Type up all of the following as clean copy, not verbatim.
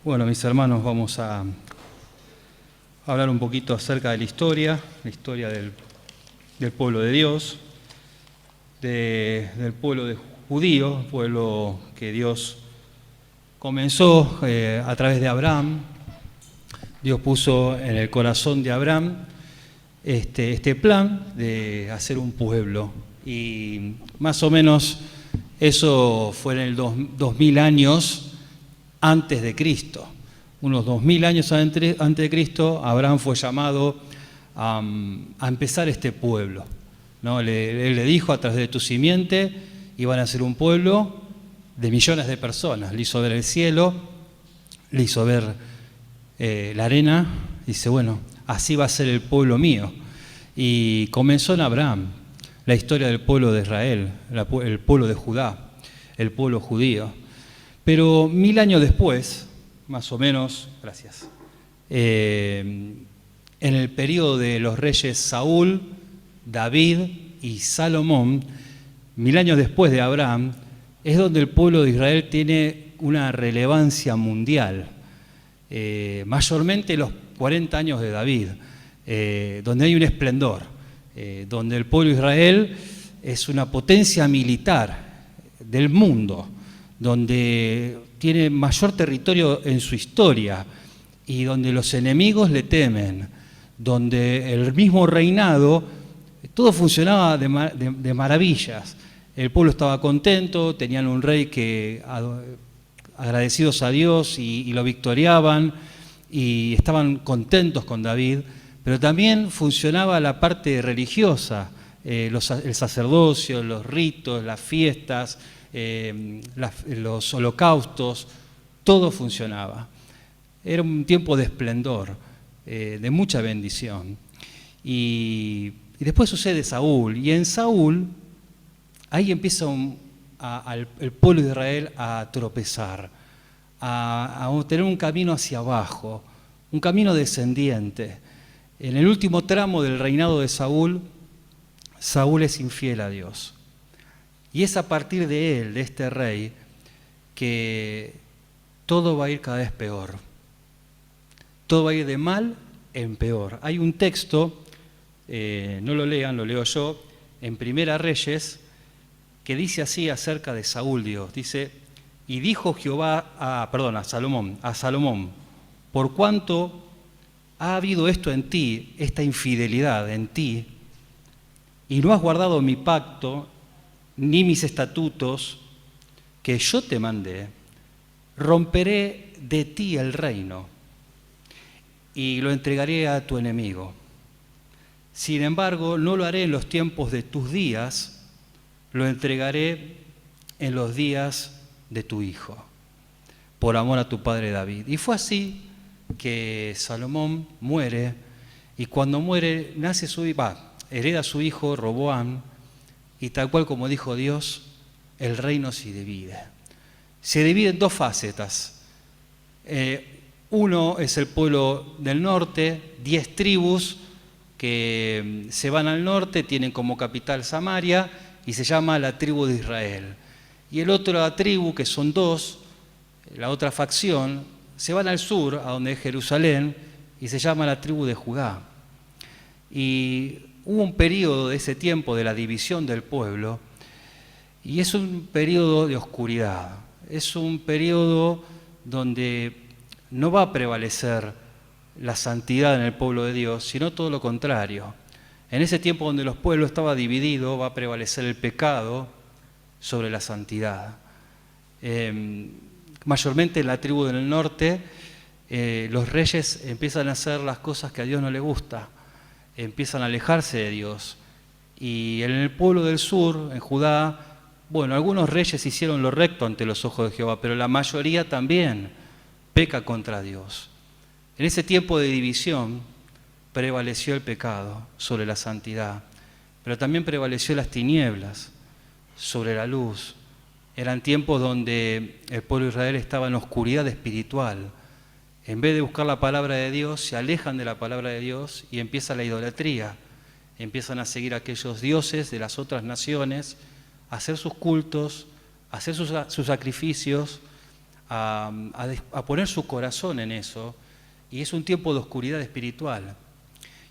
Bueno, mis hermanos, vamos a hablar un poquito acerca de la historia del pueblo de Dios, del pueblo de judío, pueblo que Dios comenzó a través de Abraham. Dios puso en el corazón de Abraham este plan de hacer un pueblo. Y más o menos eso fue en el 2000 años antes de Cristo. Unos 2000 años antes de Cristo, Abraham fue llamado a empezar este pueblo, ¿no? Él le dijo: a través de tu simiente iban a ser un pueblo de millones de personas. Le hizo ver el cielo, le hizo ver la arena. Dice: bueno, así va a ser el pueblo mío. Y comenzó en Abraham la historia del pueblo de Israel, el pueblo de Judá, el pueblo judío. Pero 1000 años después, más o menos, gracias, en el periodo de los reyes Saúl, David y Salomón, 1000 años después de Abraham, es donde el pueblo de Israel tiene una relevancia mundial. Mayormente los 40 años de David, donde hay un esplendor, donde el pueblo de Israel es una potencia militar del mundo, donde tiene mayor territorio en su historia y donde los enemigos le temen, donde el mismo reinado, todo funcionaba de maravillas. El pueblo estaba contento, tenían un rey que, agradecidos a Dios, y lo victoriaban y estaban contentos con David, pero también funcionaba la parte religiosa, el sacerdocio, los ritos, las fiestas, los holocaustos, todo funcionaba. Era un tiempo de esplendor, de mucha bendición. Y después sucede Saúl, y en Saúl, ahí empieza el pueblo de Israel a tropezar, a tener un camino hacia abajo, un camino descendiente. En el último tramo del reinado de Saúl, Saúl es infiel a Dios. Y es a partir de él, de este rey, que todo va a ir cada vez peor. Todo va a ir de mal en peor. Hay un texto, no lo lean, lo leo yo, en Primera Reyes, que dice así acerca de Saúl, Dios. Dice: y dijo Jehová a Salomón, por cuanto ha habido esto en ti, esta infidelidad en ti, y no has guardado mi pacto, ni mis estatutos que yo te mandé, romperé de ti el reino y lo entregaré a tu enemigo. Sin embargo, no lo haré en los tiempos de tus días, lo entregaré en los días de tu hijo, por amor a tu padre David. Y fue así que Salomón muere, y cuando muere hereda su hijo Roboam. Y tal cual como dijo Dios, el reino se divide. Se divide en dos facetas. Uno es el pueblo del norte, 10 tribus que se van al norte, tienen como capital Samaria y se llama la tribu de Israel. Y el otro tribu, que son 2, la otra facción, se van al sur, a donde es Jerusalén, y se llama la tribu de Judá. Y hubo un periodo de ese tiempo de la división del pueblo, y es un periodo de oscuridad, es un periodo donde no va a prevalecer la santidad en el pueblo de Dios, sino todo lo contrario. En ese tiempo donde los pueblos estaban divididos, va a prevalecer el pecado sobre la santidad. Mayormente en la tribu del norte, los reyes empiezan a hacer las cosas que a Dios no le gusta, empiezan a alejarse de Dios. Y en el pueblo del sur, en Judá, bueno, algunos reyes hicieron lo recto ante los ojos de Jehová, pero la mayoría también peca contra Dios. En ese tiempo de división prevaleció el pecado sobre la santidad, pero también prevaleció las tinieblas sobre la luz. Eran tiempos donde el pueblo de Israel estaba en oscuridad espiritual. En vez de buscar la palabra de Dios, se alejan de la palabra de Dios y empieza la idolatría. Empiezan a seguir a aquellos dioses de las otras naciones, a hacer sus cultos, a hacer sus sacrificios, a poner su corazón en eso, y es un tiempo de oscuridad espiritual.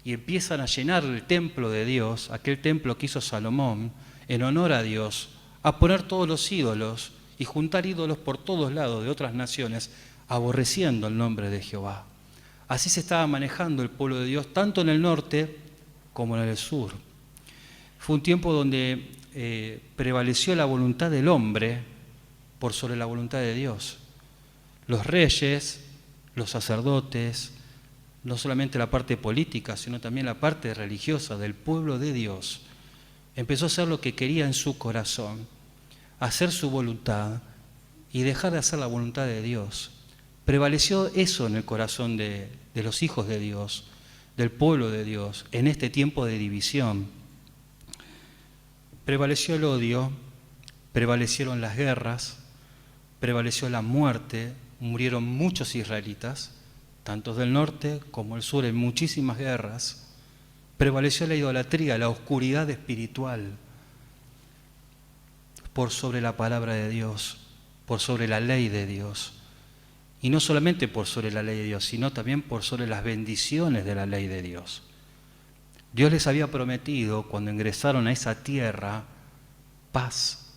Y empiezan a llenar el templo de Dios, aquel templo que hizo Salomón, en honor a Dios, a poner todos los ídolos y juntar ídolos por todos lados de otras naciones, aborreciendo el nombre de Jehová. Así se estaba manejando el pueblo de Dios, tanto en el norte como en el sur. Fue un tiempo donde prevaleció la voluntad del hombre por sobre la voluntad de Dios. Los reyes, los sacerdotes, no solamente la parte política, sino también la parte religiosa del pueblo de Dios, empezó a hacer lo que quería en su corazón, hacer su voluntad y dejar de hacer la voluntad de Dios. Prevaleció eso en el corazón de los hijos de Dios, del pueblo de Dios, en este tiempo de división. Prevaleció el odio, prevalecieron las guerras, prevaleció la muerte, murieron muchos israelitas, tanto del norte como del sur, en muchísimas guerras. Prevaleció la idolatría, la oscuridad espiritual, por sobre la palabra de Dios, por sobre la ley de Dios. Y no solamente por sobre la ley de Dios, sino también por sobre las bendiciones de la ley de Dios. Dios les había prometido, cuando ingresaron a esa tierra, paz.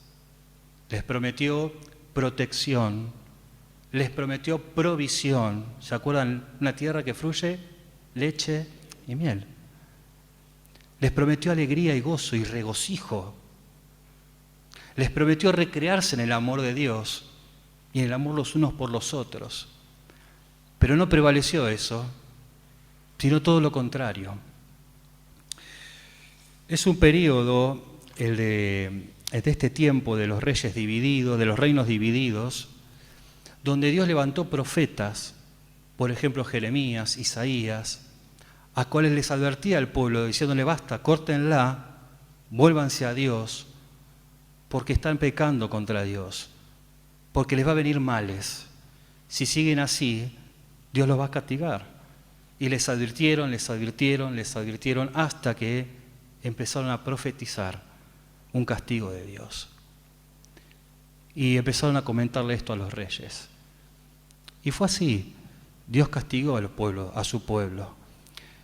Les prometió protección, les prometió provisión. ¿Se acuerdan? Una tierra que fluye leche y miel. Les prometió alegría y gozo y regocijo. Les prometió recrearse en el amor de Dios y en el amor los unos por los otros. Pero no prevaleció eso, sino todo lo contrario. Es un periodo, el de este tiempo de los reyes divididos, de los reinos divididos, donde Dios levantó profetas, por ejemplo Jeremías, Isaías, a cuales les advertía al pueblo diciéndole: basta, córtenla, vuélvanse a Dios, porque están pecando contra Dios, porque les va a venir males. Si siguen así, Dios los va a castigar. Y les advirtieron, hasta que empezaron a profetizar un castigo de Dios. Y empezaron a comentarle esto a los reyes. Y fue así. Dios castigó al pueblo, a su pueblo.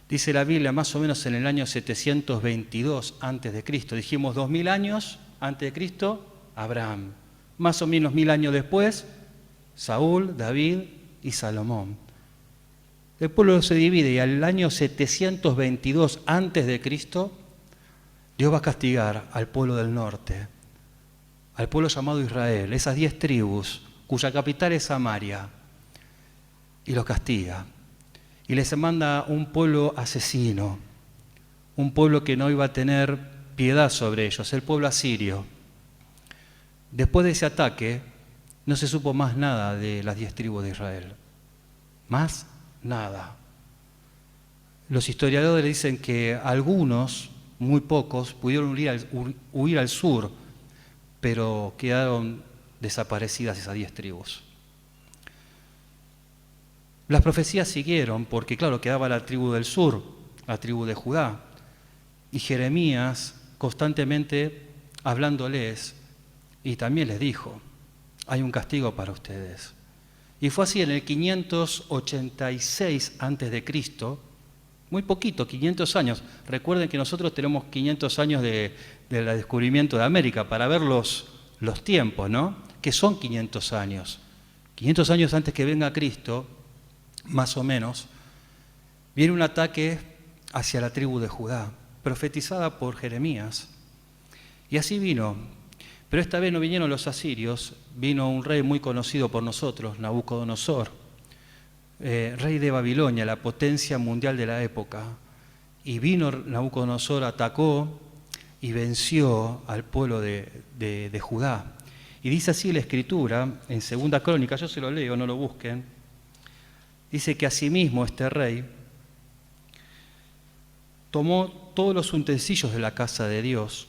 Dice la Biblia, más o menos en el año 722 a.C. Dijimos 2000 años antes de Cristo, Abraham. Más o menos 1000 años después, Saúl, David y Salomón. El pueblo se divide y al año 722 antes de Cristo, Dios va a castigar al pueblo del norte, al pueblo llamado Israel, esas 10 tribus, cuya capital es Samaria, y los castiga. Y les manda un pueblo asesino, un pueblo que no iba a tener piedad sobre ellos, el pueblo asirio. Después de ese ataque, no se supo más nada de las 10 tribus de Israel. Más nada. Los historiadores dicen que algunos, muy pocos, pudieron huir al sur, pero quedaron desaparecidas esas 10 tribus. Las profecías siguieron, porque claro, quedaba la tribu del sur, la tribu de Judá, y Jeremías constantemente hablándoles, y también les dijo: hay un castigo para ustedes. Y fue así en el 586 a.C., muy poquito, 500 años. Recuerden que nosotros tenemos 500 años del descubrimiento de América para ver los tiempos, ¿no? Que son 500 años. 500 años antes que venga Cristo, más o menos, viene un ataque hacia la tribu de Judá, profetizada por Jeremías. Y así vino. Pero esta vez no vinieron los asirios, vino un rey muy conocido por nosotros, Nabucodonosor, rey de Babilonia, la potencia mundial de la época. Y vino Nabucodonosor, atacó y venció al pueblo de Judá. Y dice así la Escritura, en 2 Crónicas, yo se lo leo, no lo busquen. Dice que asimismo este rey tomó todos los utensilios de la casa de Dios,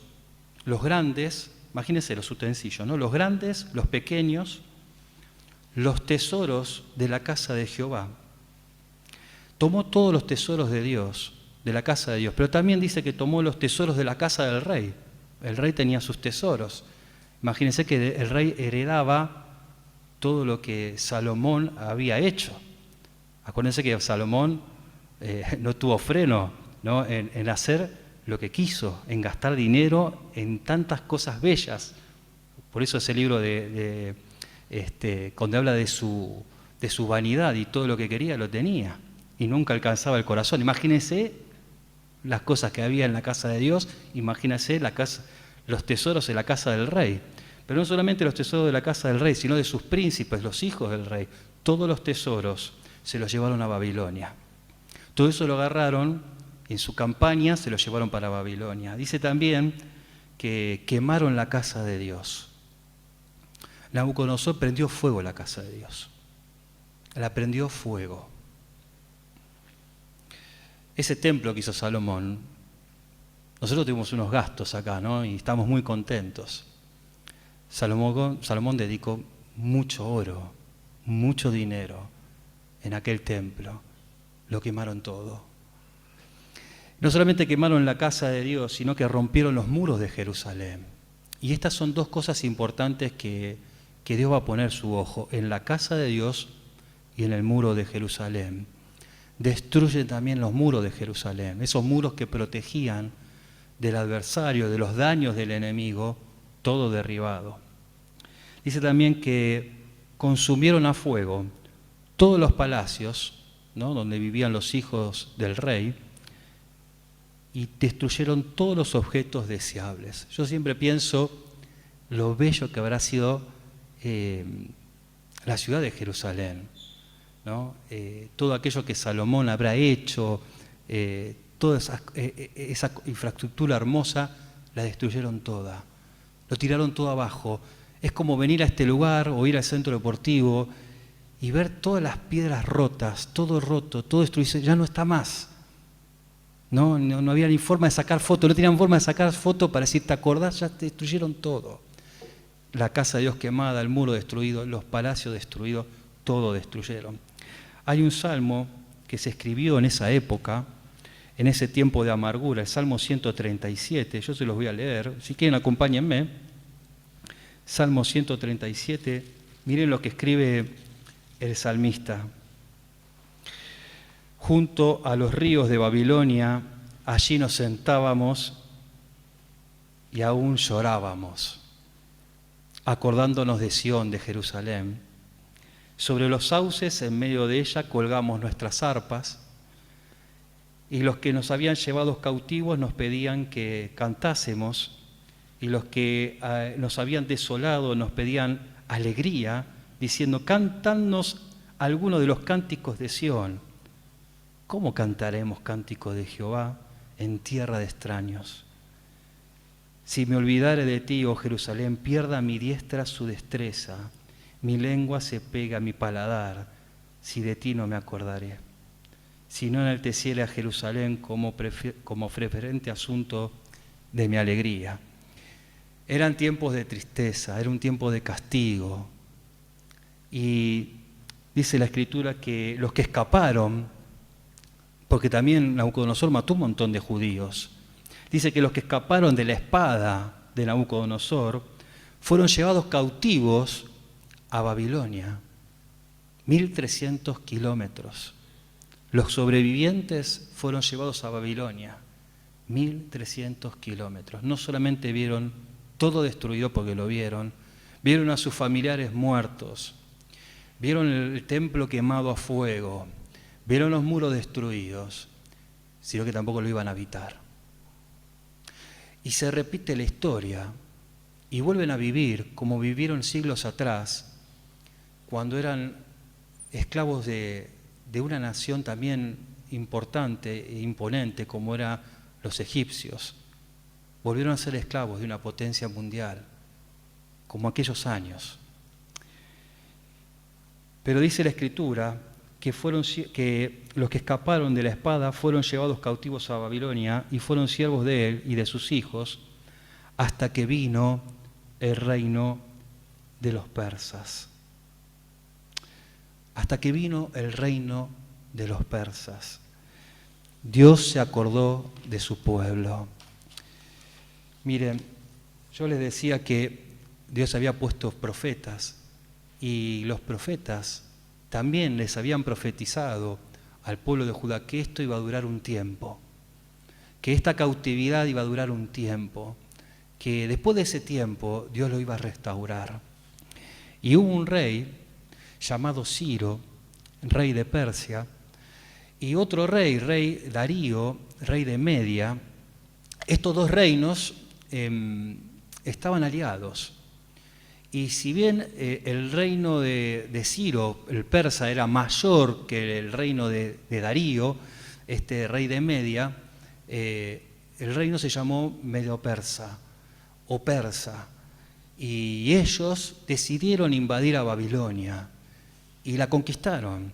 los grandes, imagínense los utensilios, ¿no? Los grandes, los pequeños, los tesoros de la casa de Jehová. Tomó todos los tesoros de Dios, de la casa de Dios, pero también dice que tomó los tesoros de la casa del rey. El rey tenía sus tesoros. Imagínense que el rey heredaba todo lo que Salomón había hecho. Acuérdense que Salomón no tuvo freno, ¿no?, en hacer lo que quiso, en gastar dinero en tantas cosas bellas. Por eso ese libro cuando habla de su vanidad y todo lo que quería lo tenía y nunca alcanzaba el corazón. Imagínense las cosas que había en la casa de Dios, imagínense los tesoros en la casa del rey. Pero no solamente los tesoros de la casa del rey, sino de sus príncipes, los hijos del rey. Todos los tesoros se los llevaron a Babilonia. Todo eso lo agarraron en su campaña, se lo llevaron para Babilonia. Dice también que quemaron la casa de Dios. Nabucodonosor prendió fuego la casa de Dios. La prendió fuego. Ese templo que hizo Salomón, nosotros tuvimos unos gastos acá, ¿no?, y estamos muy contentos. Salomón dedicó mucho oro, mucho dinero en aquel templo. Lo quemaron todo. No solamente quemaron la casa de Dios, sino que rompieron los muros de Jerusalén. Y estas son dos cosas importantes que Dios va a poner su ojo, en la casa de Dios y en el muro de Jerusalén. Destruyen también los muros de Jerusalén, esos muros que protegían del adversario, de los daños del enemigo, todo derribado. Dice también que consumieron a fuego todos los palacios, ¿no?, donde vivían los hijos del rey, y destruyeron todos los objetos deseables. Yo siempre pienso lo bello que habrá sido la ciudad de Jerusalén, ¿no? Todo aquello que Salomón habrá hecho, toda esa infraestructura hermosa, la destruyeron toda, lo tiraron todo abajo. Es como venir a este lugar o ir al centro deportivo y ver todas las piedras rotas, todo roto, todo destruido, ya no está más. No había ni forma de sacar foto, no tenían forma de sacar foto para decir, ¿te acordás? Ya te destruyeron todo. La casa de Dios quemada, el muro destruido, los palacios destruidos, todo destruyeron. Hay un salmo que se escribió en esa época, en ese tiempo de amargura, el Salmo 137, yo se los voy a leer, si quieren acompáñenme. Salmo 137, miren lo que escribe el salmista. Junto a los ríos de Babilonia, allí nos sentábamos y aún llorábamos, acordándonos de Sión, de Jerusalén. Sobre los sauces, en medio de ella, colgamos nuestras arpas, y los que nos habían llevado cautivos nos pedían que cantásemos, y los que nos habían desolado nos pedían alegría, diciendo, cántanos alguno de los cánticos de Sión. ¿Cómo cantaremos cánticos de Jehová en tierra de extraños? Si me olvidare de ti, oh Jerusalén, pierda mi diestra su destreza, mi lengua se pega a mi paladar, si de ti no me acordaré. Si no enalteciere a Jerusalén como preferente asunto de mi alegría. Eran tiempos de tristeza, era un tiempo de castigo. Y dice la Escritura que los que escaparon, porque también Nabucodonosor mató un montón de judíos, dice que los que escaparon de la espada de Nabucodonosor fueron llevados cautivos a Babilonia, 1300 kilómetros. Los sobrevivientes fueron llevados a Babilonia, 1300 kilómetros. No solamente vieron todo destruido porque lo vieron a sus familiares muertos, vieron el templo quemado a fuego, vieron los muros destruidos, sino que tampoco lo iban a habitar. Y se repite la historia y vuelven a vivir como vivieron siglos atrás, cuando eran esclavos de una nación también importante e imponente como eran los egipcios. Volvieron a ser esclavos de una potencia mundial, como aquellos años. Pero dice la Escritura que los que escaparon de la espada fueron llevados cautivos a Babilonia y fueron siervos de él y de sus hijos hasta que vino el reino de los persas. Hasta que vino el reino de los persas. Dios se acordó de su pueblo. Miren, yo les decía que Dios había puesto profetas y los profetas también les habían profetizado al pueblo de Judá que esto iba a durar un tiempo, que esta cautividad iba a durar un tiempo, que después de ese tiempo Dios lo iba a restaurar. Y hubo un rey llamado Ciro, rey de Persia, y otro rey, rey Darío, rey de Media. Estos dos reinos estaban aliados. Y si bien el reino de Ciro, el persa, era mayor que el reino de Darío, este rey de Media, el reino se llamó Medo-Persa o Persa. Y ellos decidieron invadir a Babilonia y la conquistaron.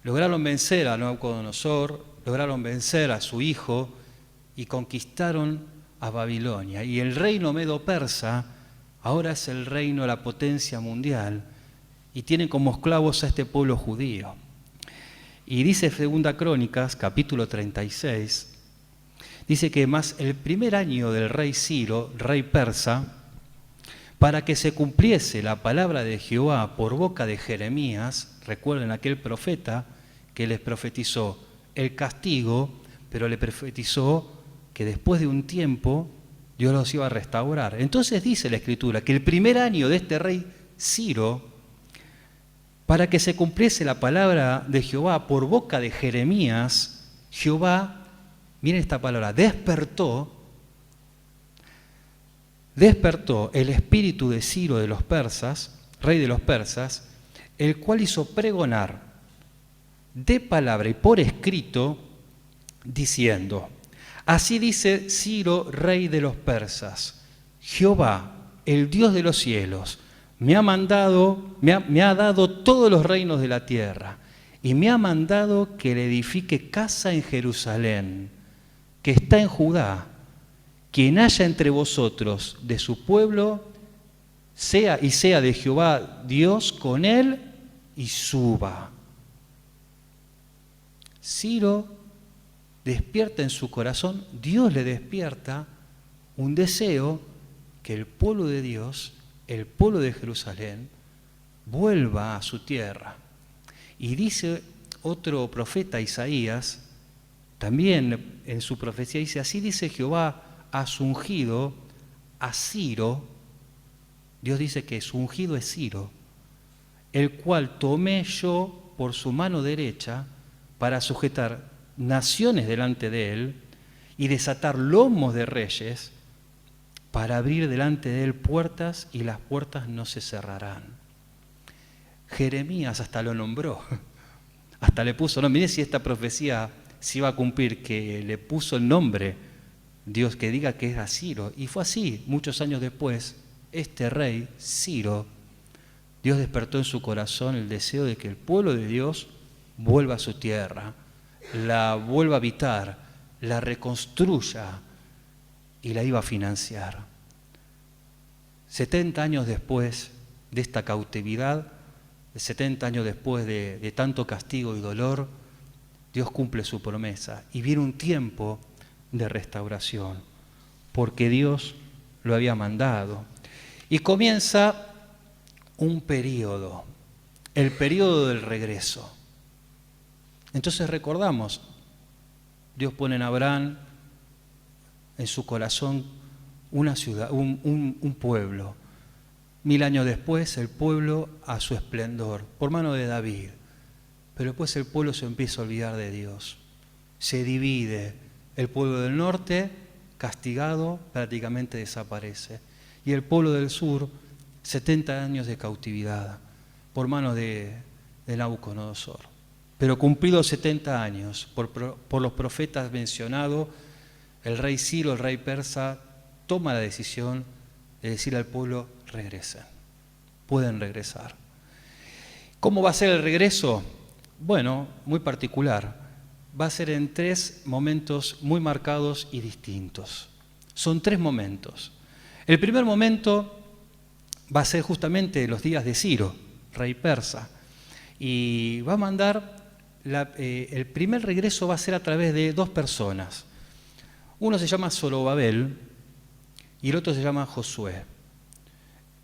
Lograron vencer a Nabucodonosor, lograron vencer a su hijo y conquistaron a Babilonia. Y el reino Medo-Persa ahora es el reino, la potencia mundial, y tienen como esclavos a este pueblo judío. Y dice 2 Crónicas, capítulo 36, dice que más el primer año del rey Ciro, rey persa, para que se cumpliese la palabra de Jehová por boca de Jeremías, recuerden aquel profeta que les profetizó el castigo, pero le profetizó que después de un tiempo Dios los iba a restaurar. Entonces dice la Escritura que el primer año de este rey Ciro, para que se cumpliese la palabra de Jehová por boca de Jeremías, Jehová, miren esta palabra, despertó el espíritu de Ciro de los persas, rey de los persas, el cual hizo pregonar de palabra y por escrito, diciendo: así dice Ciro, rey de los persas, Jehová, el Dios de los cielos, me ha dado todos los reinos de la tierra, y me ha mandado que le edifique casa en Jerusalén, que está en Judá. Quien haya entre vosotros de su pueblo, sea de Jehová Dios con él, y suba. Ciro despierta en su corazón, Dios le despierta un deseo que el pueblo de Dios, el pueblo de Jerusalén, vuelva a su tierra. Y dice otro profeta, Isaías, también en su profecía dice: así dice Jehová a su ungido, a Ciro. Dios dice que su ungido es Ciro, el cual tomé yo por su mano derecha para sujetar naciones delante de él y desatar lomos de reyes, para abrir delante de él puertas, y las puertas no se cerrarán. Jeremías hasta lo nombró, hasta le puso, no, mire si esta profecía se iba a cumplir, que le puso el nombre Dios, que diga que era Ciro. Y fue así. Muchos años después, este rey, Ciro, Dios despertó en su corazón el deseo de que el pueblo de Dios vuelva a su tierra, la vuelva a habitar, la reconstruya, y la iba a financiar. 70 años después de esta cautividad, 70 años después de tanto castigo y dolor, Dios cumple su promesa y viene un tiempo de restauración, porque Dios lo había mandado. Y comienza un periodo, el periodo del regreso. Entonces recordamos, Dios pone en Abraham, en su corazón, una ciudad, un pueblo. 1000 años después, el pueblo a su esplendor, por mano de David. Pero después el pueblo se empieza a olvidar de Dios. Se divide. El pueblo del norte, castigado, prácticamente desaparece. Y el pueblo del sur, 70 años de cautividad, por manos de Nabucodonosor. Pero cumplidos 70 años, por los profetas mencionados, el rey Ciro, el rey persa, toma la decisión de decir al pueblo: regresen, pueden regresar. ¿Cómo va a ser el regreso? Bueno, muy particular. Va a ser en 3 momentos muy marcados y distintos. Son 3 momentos. El primer momento va a ser justamente los días de Ciro, rey persa, y va a mandar, el primer regreso va a ser a través de 2 personas. Uno se llama Zorobabel y el otro se llama Josué.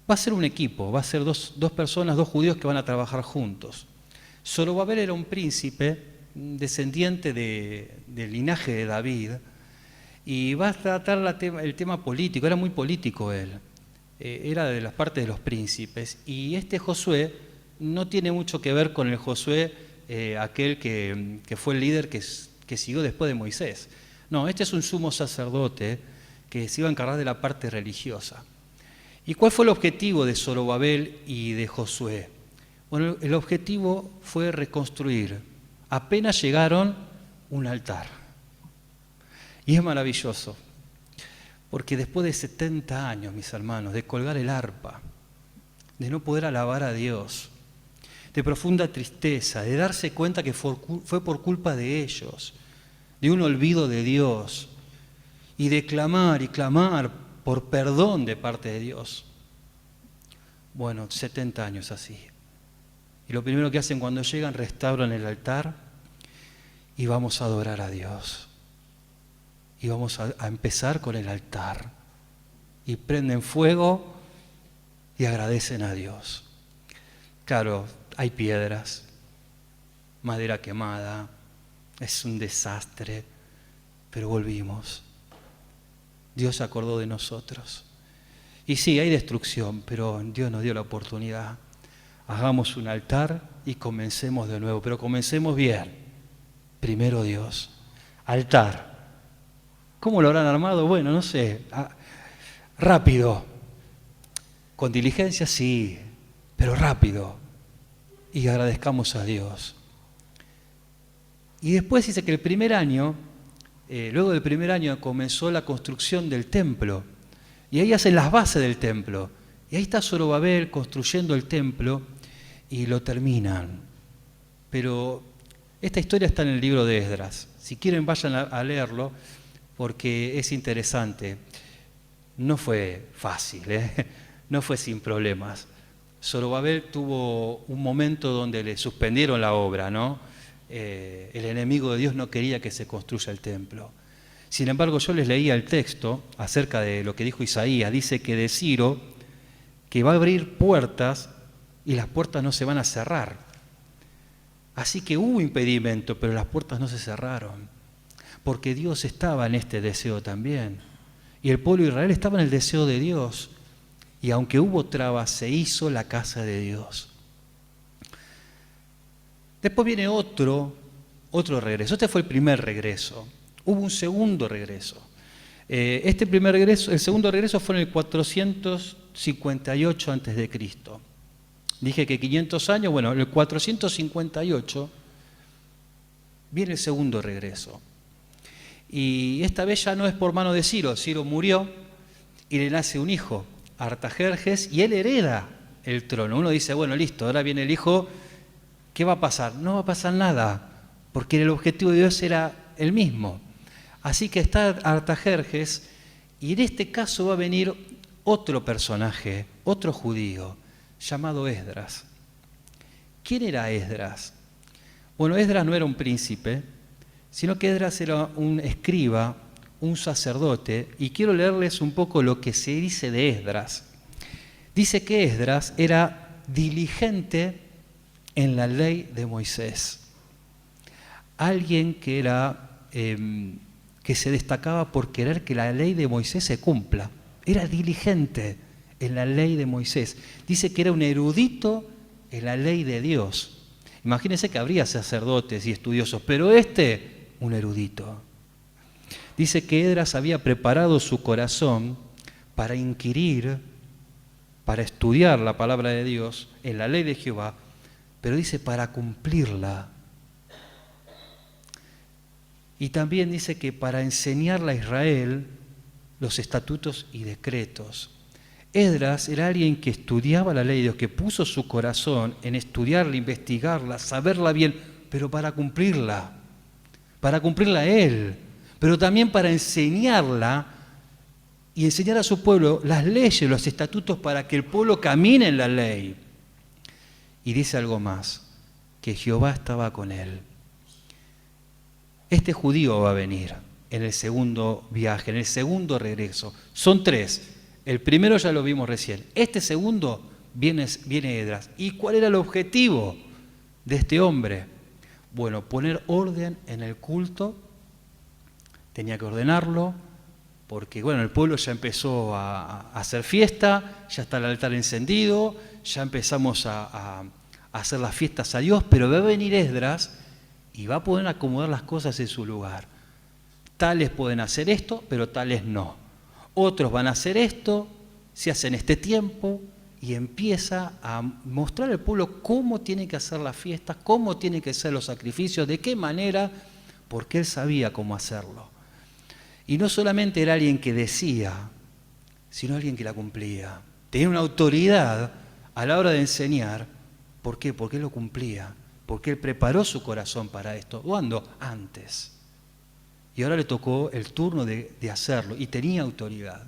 va a ser un equipo, va a ser dos personas, dos judíos que van a trabajar juntos. Zorobabel era un príncipe descendiente del linaje de David y va a tratar el tema político, era muy político él, era de las partes de los príncipes. Y este Josué no tiene mucho que ver con el Josué, aquel que fue el líder que siguió después de Moisés. No, este es un sumo sacerdote que se iba a encargar de la parte religiosa. ¿Y cuál fue el objetivo de Zorobabel y de Josué? Bueno, el objetivo fue reconstruir. Apenas llegaron, un altar. Y es maravilloso, porque después de 70 años, mis hermanos, de colgar el arpa, de no poder alabar a Dios, de profunda tristeza, de darse cuenta que fue por culpa de ellos, de un olvido de Dios, y de clamar y clamar por perdón de parte de Dios. Bueno, 70 años así. Y lo primero que hacen cuando llegan, restauran el altar y vamos a adorar a Dios. Y vamos a empezar con el altar. Y prenden fuego y agradecen a Dios. Claro, hay piedras, madera quemada, es un desastre, pero volvimos. Dios se acordó de nosotros. Y sí, hay destrucción, pero Dios nos dio la oportunidad. Hagamos un altar y comencemos de nuevo, pero comencemos bien. Primero Dios. Altar. ¿Cómo lo habrán armado? Bueno, no sé. Rápido. Con diligencia, sí, pero rápido. Y agradezcamos a Dios. Y después dice que el primer año, luego del primer año comenzó la construcción del templo. Y ahí hacen las bases del templo. Y ahí está Zorobabel construyendo el templo y lo terminan. Pero esta historia está en el libro de Esdras. Si quieren vayan a leerlo porque es interesante. No fue fácil, no fue sin problemas. Zorobabel tuvo un momento donde le suspendieron la obra, ¿no? El enemigo de Dios no quería que se construya el templo. Sin embargo, yo les leía el texto acerca de lo que dijo Isaías. Dice que de Ciro, que va a abrir puertas y las puertas no se van a cerrar. Así que hubo impedimento, pero las puertas no se cerraron. Porque Dios estaba en este deseo también. Y el pueblo de Israel estaba en el deseo de Dios. Y aunque hubo trabas, se hizo la casa de Dios. Después viene otro regreso. Este fue el primer regreso. Hubo un segundo regreso. El segundo regreso fue en el 458 a.C. Dije que 500 años, bueno, en el 458 viene el segundo regreso. Y esta vez ya no es por mano de Ciro. Ciro murió y le nace un hijo, Artajerjes, y él hereda el trono. Uno dice, bueno, listo, ahora viene el hijo, ¿qué va a pasar? No va a pasar nada, porque el objetivo de Dios era el mismo. Así que está Artajerjes, y en este caso va a venir otro personaje, otro judío, llamado Esdras. ¿Quién era Esdras? Bueno, Esdras no era un príncipe, sino que Esdras era un escriba, un sacerdote, y quiero leerles un poco lo que se dice de Esdras. Dice que Esdras era diligente en la ley de Moisés. Alguien que que se destacaba por querer que la ley de Moisés se cumpla. Era diligente en la ley de Moisés. Dice que era un erudito en la ley de Dios. Imagínense que habría sacerdotes y estudiosos, pero un erudito. Dice que Esdras había preparado su corazón para inquirir, para estudiar la palabra de Dios en la ley de Jehová, pero dice para cumplirla. Y también dice que para enseñarle a Israel los estatutos y decretos. Esdras era alguien que estudiaba la ley de Dios, que puso su corazón en estudiarla, investigarla, saberla bien, pero para cumplirla él, pero también para enseñarla y enseñar a su pueblo las leyes, los estatutos para que el pueblo camine en la ley. Y dice algo más, que Jehová estaba con él. Este judío va a venir en el segundo viaje, en el segundo regreso. Son tres. El primero ya lo vimos recién. Este segundo viene Esdras. ¿Y cuál era el objetivo de este hombre? Bueno, poner orden en el culto. Tenía que ordenarlo, porque bueno, el pueblo ya empezó a hacer fiesta, ya está el altar encendido, ya empezamos a hacer las fiestas a Dios, pero va a venir Esdras y va a poder acomodar las cosas en su lugar. Tales pueden hacer esto, pero tales no. Otros van a hacer esto, se hace en este tiempo, y empieza a mostrar al pueblo cómo tiene que hacer las fiestas, cómo tiene que ser los sacrificios, de qué manera, porque él sabía cómo hacerlo. Y no solamente era alguien que decía, sino alguien que la cumplía. Tenía una autoridad a la hora de enseñar. ¿Por qué? Porque él lo cumplía, porque él preparó su corazón para esto. ¿Cuándo? Antes. Y ahora le tocó el turno de hacerlo, y tenía autoridad.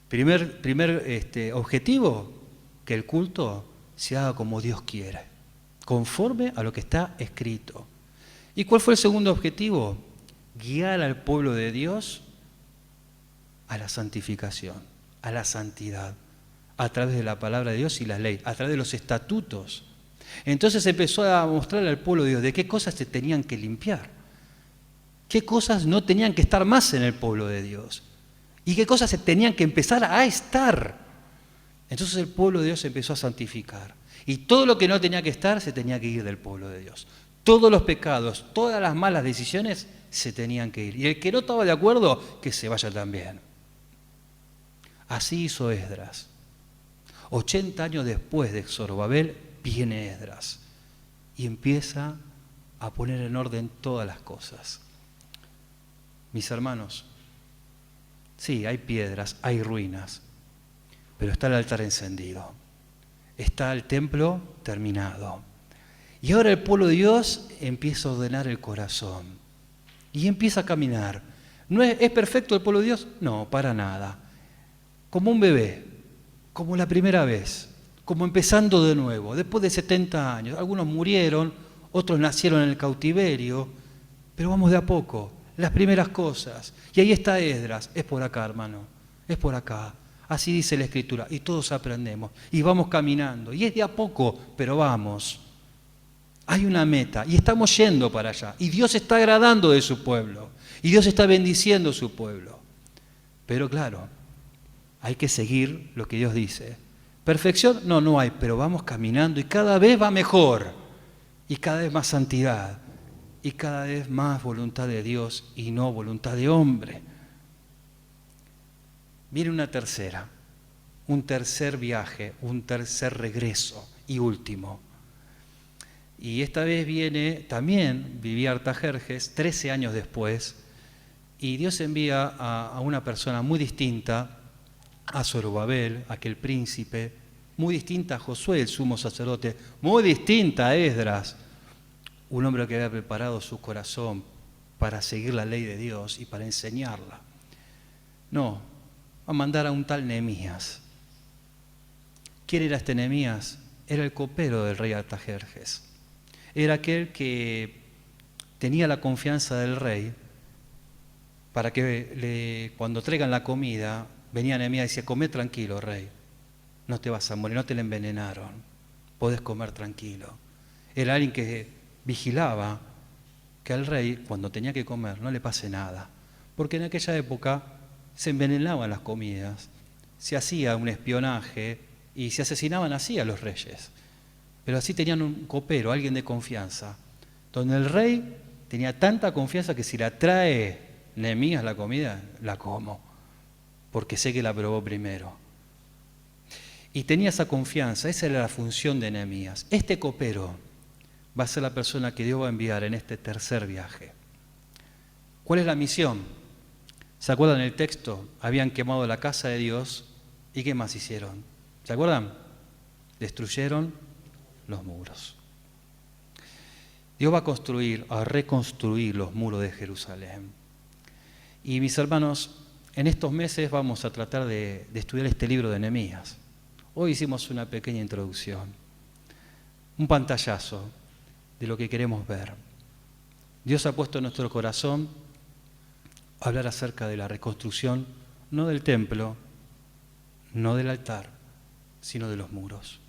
Primer objetivo, que el culto se haga como Dios quiere, conforme a lo que está escrito. ¿Y cuál fue el segundo objetivo? Guiar al pueblo de Dios a la santificación, a la santidad, a través de la palabra de Dios y la ley, a través de los estatutos. Entonces empezó a mostrarle al pueblo de Dios de qué cosas se tenían que limpiar, qué cosas no tenían que estar más en el pueblo de Dios y qué cosas se tenían que empezar a estar. Entonces el pueblo de Dios empezó a santificar, y todo lo que no tenía que estar se tenía que ir del pueblo de Dios. Todos los pecados, todas las malas decisiones se tenían que ir. Y el que no estaba de acuerdo, que se vaya también. Así hizo Esdras. 80 años después de Zorobabel viene Esdras y empieza a poner en orden todas las cosas. Mis hermanos, sí, hay piedras, hay ruinas, pero está el altar encendido, está el templo terminado. Y ahora el pueblo de Dios empieza a ordenar el corazón y empieza a caminar. ¿No es perfecto el pueblo de Dios? No, para nada. Como un bebé, como la primera vez, como empezando de nuevo, después de 70 años. Algunos murieron, otros nacieron en el cautiverio, pero vamos de a poco, las primeras cosas. Y ahí está Esdras, es por acá, hermano, es por acá. Así dice la Escritura, y todos aprendemos, y vamos caminando, y es de a poco, pero vamos. Hay una meta, y estamos yendo para allá, y Dios está agradando de su pueblo, y Dios está bendiciendo su pueblo. Pero claro, hay que seguir lo que Dios dice. ¿Perfección? No, no hay, pero vamos caminando, y cada vez va mejor, y cada vez más santidad, y cada vez más voluntad de Dios, y no voluntad de hombre. Viene un tercer viaje, un tercer regreso, y último. Y esta vez viene, también vivía Artajerjes, 13 años después, y Dios envía a una persona muy distinta a Zorobabel, aquel príncipe, muy distinta a Josué, el sumo sacerdote, muy distinta a Esdras, un hombre que había preparado su corazón para seguir la ley de Dios y para enseñarla. No, va a mandar a un tal Nehemías. ¿Quién era este Nehemías? Era el copero del rey Artajerjes. Era aquel que tenía la confianza del rey para que cuando traigan la comida, venía Nehemías y decía: come tranquilo, rey, no te vas a morir, no te la envenenaron, podés comer tranquilo. Era alguien que vigilaba que al rey, cuando tenía que comer, no le pase nada, porque en aquella época se envenenaban las comidas, se hacía un espionaje y se asesinaban así a los reyes. Pero así tenían un copero, alguien de confianza, donde el rey tenía tanta confianza que si la trae Nehemías la comida, la como, porque sé que la probó primero. Y tenía esa confianza, esa era la función de Nehemías. Este copero va a ser la persona que Dios va a enviar en este tercer viaje. ¿Cuál es la misión? ¿Se acuerdan el texto? Habían quemado la casa de Dios, ¿y qué más hicieron? ¿Se acuerdan? Destruyeron los muros. Dios va a reconstruir los muros de Jerusalén. Y mis hermanos, en estos meses vamos a tratar de estudiar este libro de Nehemías. Hoy hicimos una pequeña introducción, un pantallazo de lo que queremos ver. Dios ha puesto en nuestro corazón hablar acerca de la reconstrucción, no del templo, no del altar, sino de los muros.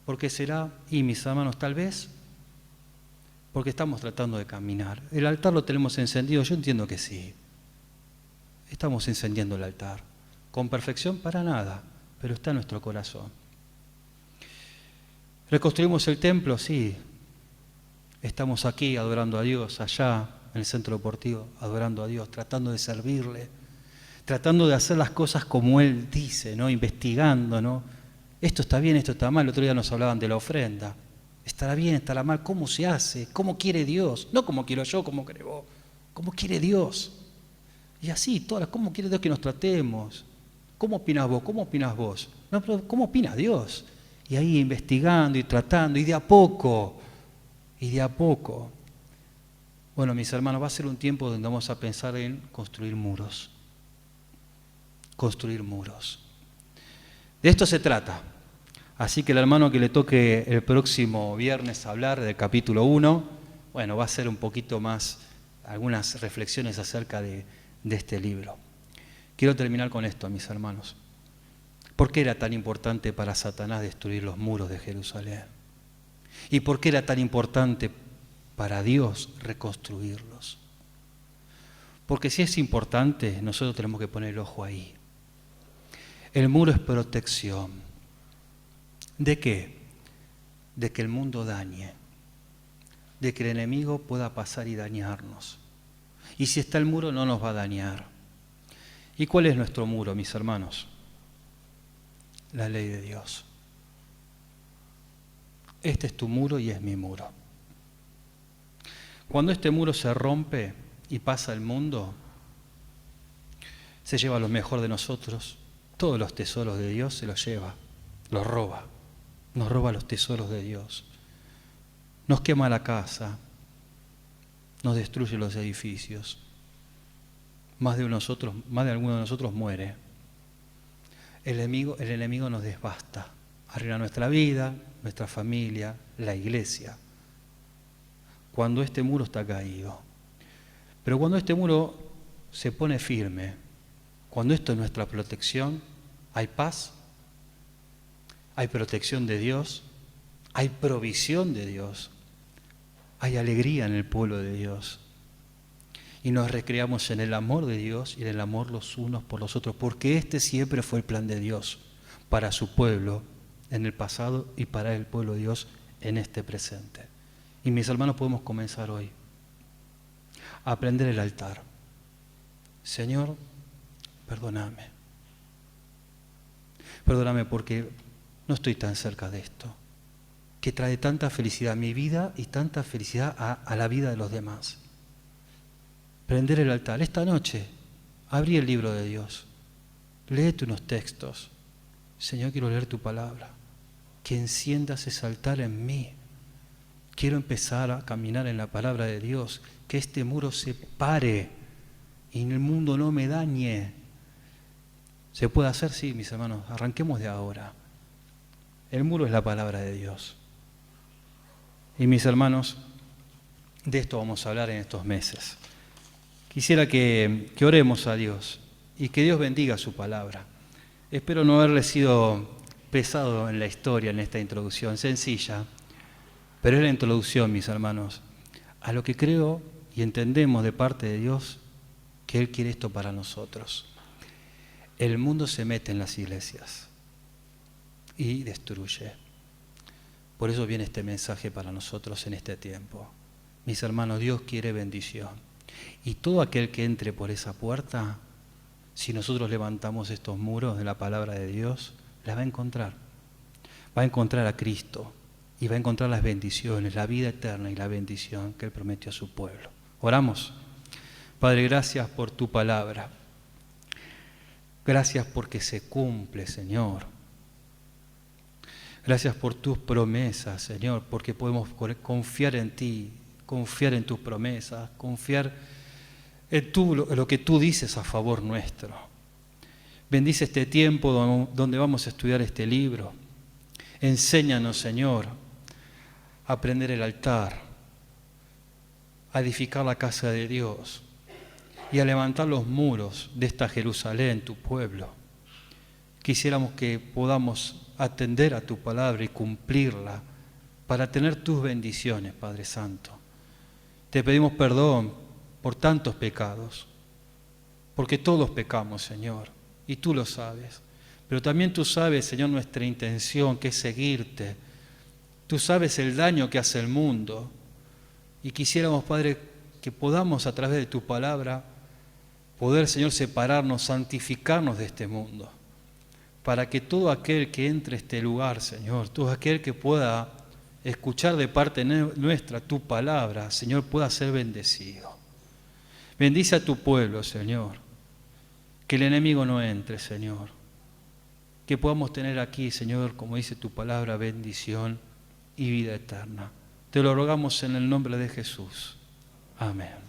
¿Por qué será? Y mis hermanos, tal vez porque estamos tratando de caminar. ¿El altar lo tenemos encendido? Yo entiendo que sí. Estamos encendiendo el altar. Con perfección para nada, pero está en nuestro corazón. ¿Reconstruimos el templo? Sí. Estamos aquí adorando a Dios, allá en el centro deportivo, adorando a Dios, tratando de servirle, tratando de hacer las cosas como Él dice, ¿no? Investigando, ¿no? Esto está bien, esto está mal. El otro día nos hablaban de la ofrenda. ¿Estará bien, estará mal? ¿Cómo se hace? ¿Cómo quiere Dios? No como quiero yo, como cree vos. ¿Cómo quiere Dios? Y así, ¿cómo quiere Dios que nos tratemos? ¿Cómo opinas vos? ¿Cómo opinas vos? No, pero ¿cómo opina Dios? Y ahí investigando y tratando, y de a poco. Bueno, mis hermanos, va a ser un tiempo donde vamos a pensar en construir muros. Construir muros. De esto se trata. Así que el hermano que le toque el próximo viernes hablar del capítulo 1, bueno, va a ser un poquito más, algunas reflexiones acerca de este libro. Quiero terminar con esto, mis hermanos. ¿Por qué era tan importante para Satanás destruir los muros de Jerusalén? ¿Y por qué era tan importante para Dios reconstruirlos? Porque si es importante, nosotros tenemos que poner el ojo ahí. El muro es protección. ¿De qué? De que el mundo dañe, de que el enemigo pueda pasar y dañarnos. Y si está el muro, no nos va a dañar. ¿Y cuál es nuestro muro, mis hermanos? La ley de Dios. Este es tu muro y es mi muro. Cuando este muro se rompe y pasa el mundo, se lleva lo mejor de nosotros, todos los tesoros de Dios se los lleva, los roba. Nos roba los tesoros de Dios, nos quema la casa, nos destruye los edificios, más de alguno de nosotros muere. El enemigo nos devasta, arruina nuestra vida, nuestra familia, la iglesia, cuando este muro está caído. Pero cuando este muro se pone firme, cuando esto es nuestra protección, hay paz, hay protección de Dios, hay provisión de Dios, hay alegría en el pueblo de Dios. Y nos recreamos en el amor de Dios y en el amor los unos por los otros, porque este siempre fue el plan de Dios para su pueblo en el pasado y para el pueblo de Dios en este presente. Y mis hermanos, podemos comenzar hoy a aprender el altar. Señor, perdóname. Perdóname porque no estoy tan cerca de esto, que trae tanta felicidad a mi vida y tanta felicidad a la vida de los demás. Prender el altar. Esta noche, abrí el libro de Dios. Léete unos textos. Señor, quiero leer tu palabra. Que enciendas ese altar en mí. Quiero empezar a caminar en la palabra de Dios. Que este muro se pare y el mundo no me dañe. ¿Se puede hacer? Sí, mis hermanos. Arranquemos de ahora. El muro es la palabra de Dios. Y mis hermanos, de esto vamos a hablar en estos meses. Quisiera que oremos a Dios y que Dios bendiga su palabra. Espero no haberle sido pesado en la historia, en esta introducción, sencilla, pero es la introducción, mis hermanos, a lo que creo y entendemos de parte de Dios que Él quiere esto para nosotros. El mundo se mete en las iglesias y destruye. Por eso viene este mensaje para nosotros en este tiempo. Mis hermanos, Dios quiere bendición. Y todo aquel que entre por esa puerta, si nosotros levantamos estos muros de la palabra de Dios, la va a encontrar. Va a encontrar a Cristo y va a encontrar las bendiciones, la vida eterna y la bendición que Él prometió a su pueblo. Oramos. Padre, gracias por tu palabra. Gracias porque se cumple, Señor. Gracias por tus promesas, Señor, porque podemos confiar en ti, confiar en tus promesas, confiar en lo que tú dices a favor nuestro. Bendice este tiempo donde vamos a estudiar este libro. Enséñanos, Señor, a aprender el altar, a edificar la casa de Dios y a levantar los muros de esta Jerusalén, tu pueblo. Quisiéramos que podamos atender a tu palabra y cumplirla para tener tus bendiciones, Padre Santo. Te pedimos perdón por tantos pecados, porque todos pecamos, Señor, y tú lo sabes. Pero también tú sabes, Señor, nuestra intención, que es seguirte. Tú sabes el daño que hace el mundo. Y quisiéramos, Padre, que podamos a través de tu palabra poder, Señor, separarnos, santificarnos de este mundo, para que todo aquel que entre a este lugar, Señor, todo aquel que pueda escuchar de parte nuestra tu palabra, Señor, pueda ser bendecido. Bendice a tu pueblo, Señor, que el enemigo no entre, Señor, que podamos tener aquí, Señor, como dice tu palabra, bendición y vida eterna. Te lo rogamos en el nombre de Jesús. Amén.